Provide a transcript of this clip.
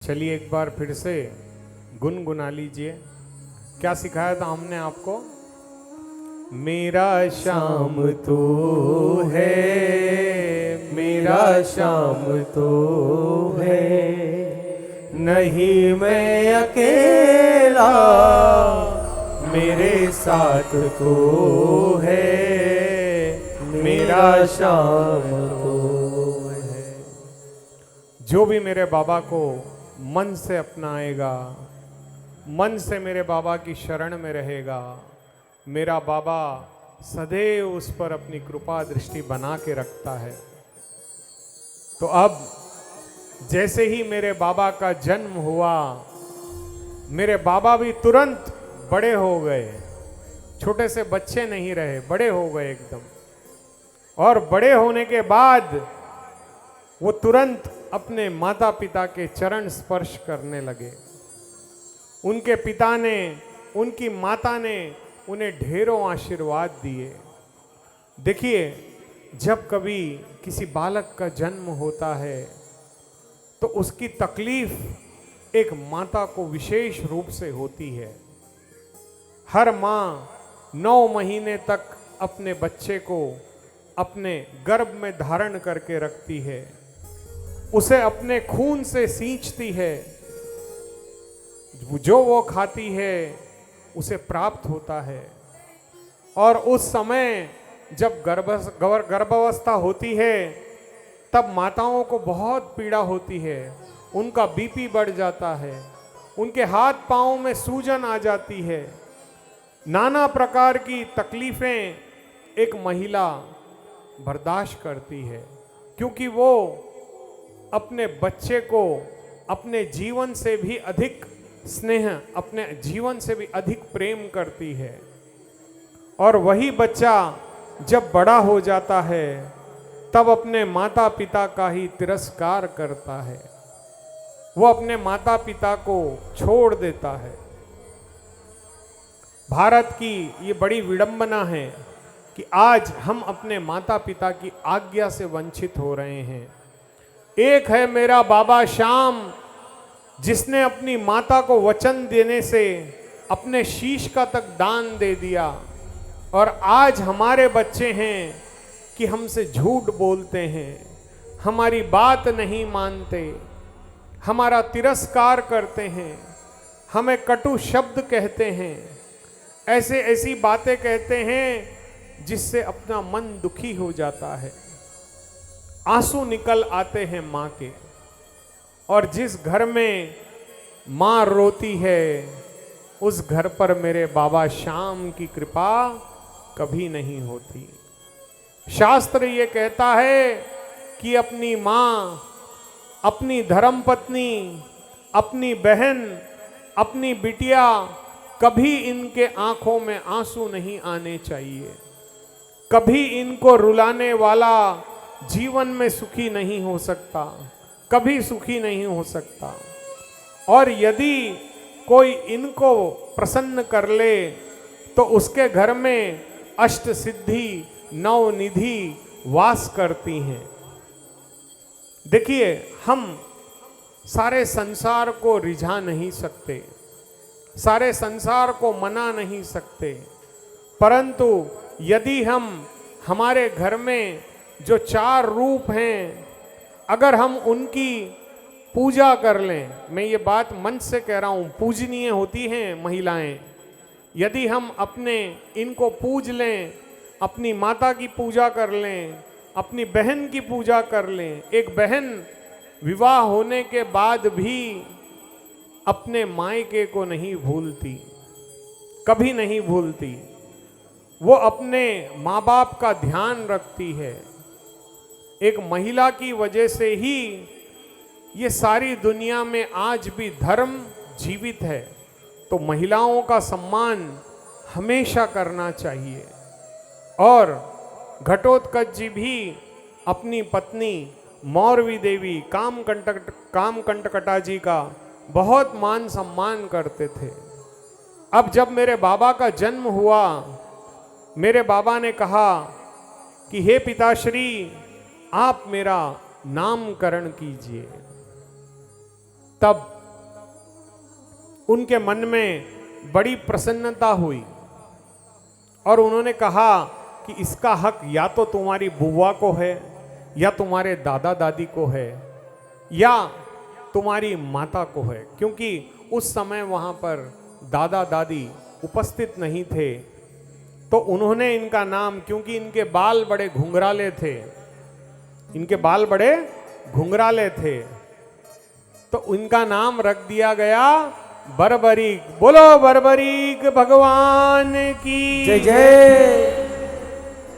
चलिए एक बार फिर से गुनगुना लीजिए। क्या सिखाया था हमने आपको? मेरा श्याम तो है, मेरा श्याम तो है, नहीं मैं अकेला, मेरे साथ तो है, मेरा श्याम तो है। जो भी मेरे बाबा को मन से अपनाएगा, मन से मेरे बाबा की शरण में रहेगा, मेरा बाबा सदैव उस पर अपनी कृपा दृष्टि बना के रखता है। तो अब जैसे ही मेरे बाबा का जन्म हुआ, मेरे बाबा भी तुरंत बड़े हो गए, छोटे से बच्चे नहीं रहे, बड़े हो गए एकदम। और बड़े होने के बाद वो तुरंत अपने माता पिता के चरण स्पर्श करने लगे। उनके पिता ने, उनकी माता ने उन्हें ढेरों आशीर्वाद दिए। देखिए, जब कभी किसी बालक का जन्म होता है तो उसकी तकलीफ एक माता को विशेष रूप से होती है। हर माँ 9 महीने तक अपने बच्चे को अपने गर्भ में धारण करके रखती है, उसे अपने खून से सींचती है, जो वो खाती है उसे प्राप्त होता है। और उस समय जब गर्भावस्था होती है तब माताओं को बहुत पीड़ा होती है, उनका बीपी बढ़ जाता है, उनके हाथ पांव में सूजन आ जाती है, नाना प्रकार की तकलीफें एक महिला बर्दाश्त करती है, क्योंकि वो अपने बच्चे को अपने जीवन से भी अधिक स्नेह, अपने जीवन से भी अधिक प्रेम करती है। और वही बच्चा जब बड़ा हो जाता है तब अपने माता पिता का ही तिरस्कार करता है, वो अपने माता पिता को छोड़ देता है। भारत की ये बड़ी विडंबना है कि आज हम अपने माता पिता की आज्ञा से वंचित हो रहे हैं। एक है मेरा बाबा श्याम, जिसने अपनी माता को वचन देने से अपने शीश का तक दान दे दिया, और आज हमारे बच्चे हैं कि हमसे झूठ बोलते हैं, हमारी बात नहीं मानते, हमारा तिरस्कार करते हैं, हमें कटु शब्द कहते हैं, ऐसे ऐसी बातें कहते हैं जिससे अपना मन दुखी हो जाता है, आंसू निकल आते हैं माँ के। और जिस घर में माँ रोती है उस घर पर मेरे बाबा श्याम की कृपा कभी नहीं होती। शास्त्र ये कहता है कि अपनी माँ, अपनी धर्मपत्नी, अपनी बहन, अपनी बिटिया, कभी इनके आंखों में आंसू नहीं आने चाहिए, कभी इनको रुलाने वाला जीवन में सुखी नहीं हो सकता, कभी सुखी नहीं हो सकता। और यदि कोई इनको प्रसन्न कर ले तो उसके घर में अष्ट सिद्धि 9 निधि वास करती हैं। देखिए, हम सारे संसार को रिझा नहीं सकते, सारे संसार को मना नहीं सकते, परंतु यदि हम हमारे घर में जो 4 रूप हैं, अगर हम उनकी पूजा कर लें, मैं ये बात मन से कह रहा हूँ, पूजनीय होती हैं महिलाएं, यदि हम अपने इनको पूज लें, अपनी माता की पूजा कर लें, अपनी बहन की पूजा कर लें। एक बहन विवाह होने के बाद भी अपने मायके को नहीं भूलती, कभी नहीं भूलती, वो अपने माँ बाप का ध्यान रखती है। एक महिला की वजह से ही ये सारी दुनिया में आज भी धर्म जीवित है। तो महिलाओं का सम्मान हमेशा करना चाहिए। और घटोत्कच जी भी अपनी पत्नी मौरवी देवी कामकंटकटा जी का बहुत मान सम्मान करते थे। अब जब मेरे बाबा का जन्म हुआ, मेरे बाबा ने कहा कि हे पिताश्री, आप मेरा नामकरण कीजिए। तब उनके मन में बड़ी प्रसन्नता हुई और उन्होंने कहा कि इसका हक या तो तुम्हारी बुआ को है, या तुम्हारे दादा दादी को है, या तुम्हारी माता को है, क्योंकि उस समय वहां पर दादा दादी उपस्थित नहीं थे। तो उन्होंने इनका नाम, क्योंकि इनके बाल बड़े घुंघराले थे, इनके बाल बड़े घुंघराले थे, तो इनका नाम रख दिया गया बर्बरीक। बोलो बर्बरीक भगवान की जय जय।